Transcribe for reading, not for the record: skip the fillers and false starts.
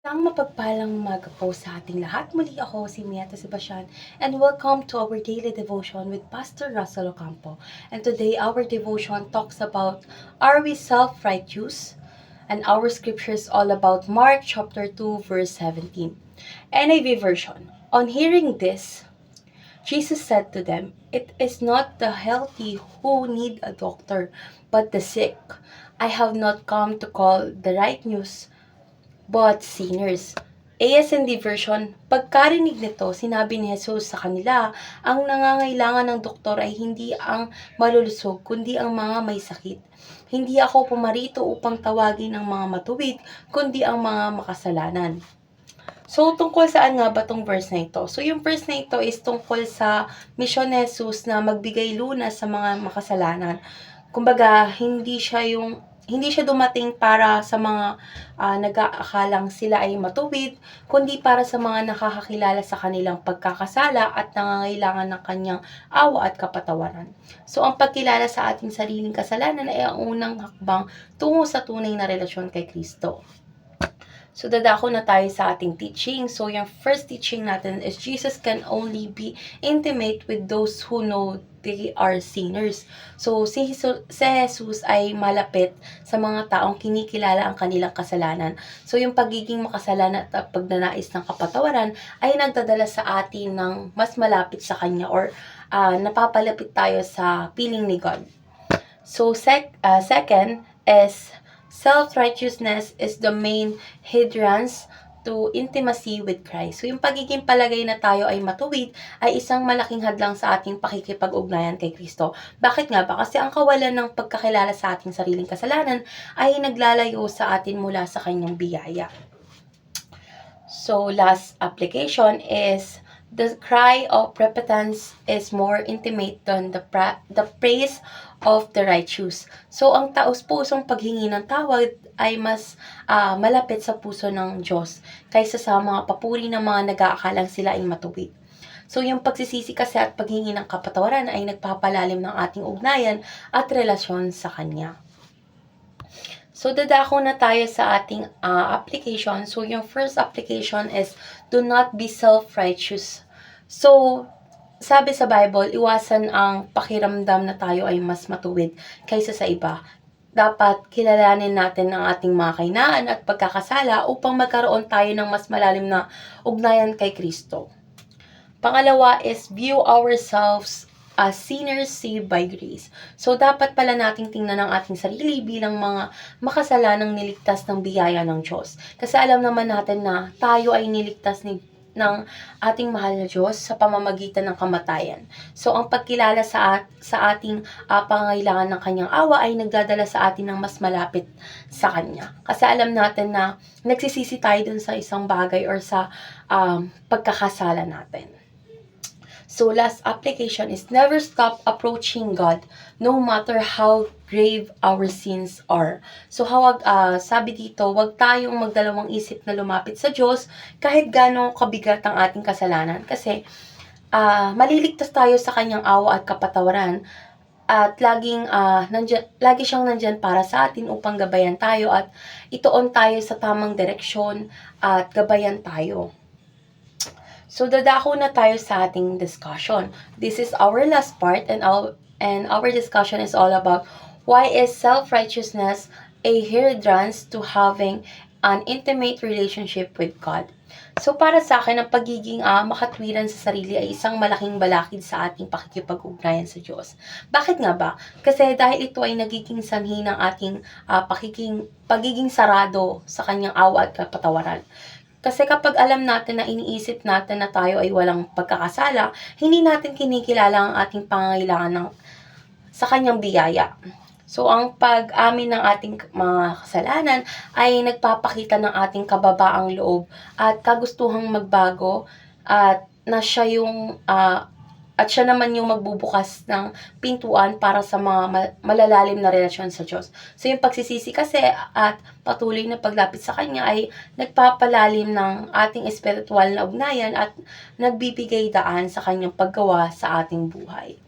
Ang mapagpalang umaga po sa ating lahat. Muli ako si Mieta Sebastian and welcome to our daily devotion with Pastor Russell Ocampo. And today our devotion talks about, are we self-righteous? And our scripture is all about Mark chapter 2 verse 17. NIV version. On hearing this, Jesus said to them, "It is not the healthy who need a doctor, but the sick. I have not come to call the righteous, but sinners." ASND version, pagkarinig nito, sinabi ni Jesus sa kanila, ang nangangailangan ng doktor ay hindi ang malulusog, kundi ang mga may sakit. Hindi ako pumarito upang tawagin ang mga matuwid, kundi ang mga makasalanan. So, tungkol saan nga ba tong verse na ito? So, yung verse na ito is tungkol sa misyon ni Jesus na magbigay lunas sa mga makasalanan. Kumbaga, hindi siya dumating para sa mga nag-aakalang sila ay matuwid, kundi para sa mga nakakakilala sa kanilang pagkakasala at nangangailangan ng kanyang awa at kapatawaran. So, ang pagkilala sa ating sariling kasalanan ay ang unang hakbang tungo sa tunay na relasyon kay Kristo. So, dadako na tayo sa ating teaching. So, yung first teaching natin is Jesus can only be intimate with those who know they are sinners. So, si Jesus ay malapit sa mga taong kinikilala ang kanilang kasalanan. So, yung pagiging makasalanan at pagnanais ng kapatawaran ay nagdadala sa atin ng mas malapit sa Kanya or napapalapit tayo sa piling ni God. So, second is self-righteousness is the main hindrance to intimacy with Christ. So, yung pagiging palagay na tayo ay matuwid ay isang malaking hadlang sa ating pakikipag-ugnayan kay Kristo. Bakit nga ba? Kasi ang kawalan ng pagkakilala sa ating sariling kasalanan ay naglalayo sa atin mula sa kanyang biyaya. So, last application is the cry of repentance is more intimate than the praise of the righteous. So, ang taos-pusong paghingi ng tawad ay mas malapit sa puso ng Diyos kaysa sa mga papuri ng mga nag-aakalang sila ay matuwid. So, yung pagsisisi kasi at paghingi ng kapatawaran ay nagpapalalim ng ating ugnayan at relasyon sa Kanya. So, dadako na tayo sa ating application. So, yung first application is, do not be self-righteous. So, sabi sa Bible, iwasan ang pakiramdam na tayo ay mas matuwid kaysa sa iba. Dapat kilalanin natin ang ating mga kahinaan at pagkakasala upang magkaroon tayo ng mas malalim na ugnayan kay Kristo. Pangalawa is, view ourselves as sinners saved by grace. So, dapat pala nating tingnan ang ating sarili bilang mga makasalanang niligtas ng biyaya ng Diyos. Kasi alam naman natin na tayo ay niligtas ng ating mahal na Diyos sa pamamagitan ng kamatayan. So, ang pagkilala sa ating pangangailangan ng Kanyang awa ay nagdadala sa atin ng mas malapit sa Kanya. Kasi alam natin na nagsisisi tayo dun sa isang bagay or sa pagkakasala natin. So, last application is, never stop approaching God no matter how grave our sins are. So, sabi dito, huwag tayong magdalawang isip na lumapit sa Diyos kahit gaano kabigat ang ating kasalanan. Kasi, maliligtas tayo sa Kanyang awa at kapatawaran. At lagi siyang nandyan para sa atin upang gabayan tayo at ituon tayo sa tamang direksyon at gabayan tayo. So, dadako na tayo sa ating discussion. This is our last part and our discussion is all about, why is self-righteousness a hindrance to having an intimate relationship with God? So, para sa akin, ang pagiging makatwiran sa sarili ay isang malaking balakid sa ating pakikipag-ugnayan sa Diyos. Bakit nga ba? Kasi dahil ito ay nagiging sanhi ng ating pagiging sarado sa Kanyang awa at kapatawaran. Kasi kapag alam natin na iniisip natin na tayo ay walang pagkakasala, hindi natin kinikilala ang ating pangangailangan sa Kanyang biyaya. So, ang pag-amin ng ating mga kasalanan ay nagpapakita ng ating kababaang loob at kagustuhang magbago at siya naman yung magbubukas ng pintuan para sa mga malalalim na relasyon sa Diyos. So, yung pagsisisi kasi at patuloy na paglapit sa Kanya ay nagpapalalim ng ating espiritual na ugnayan at nagbibigay daan sa Kanyang paggawa sa ating buhay.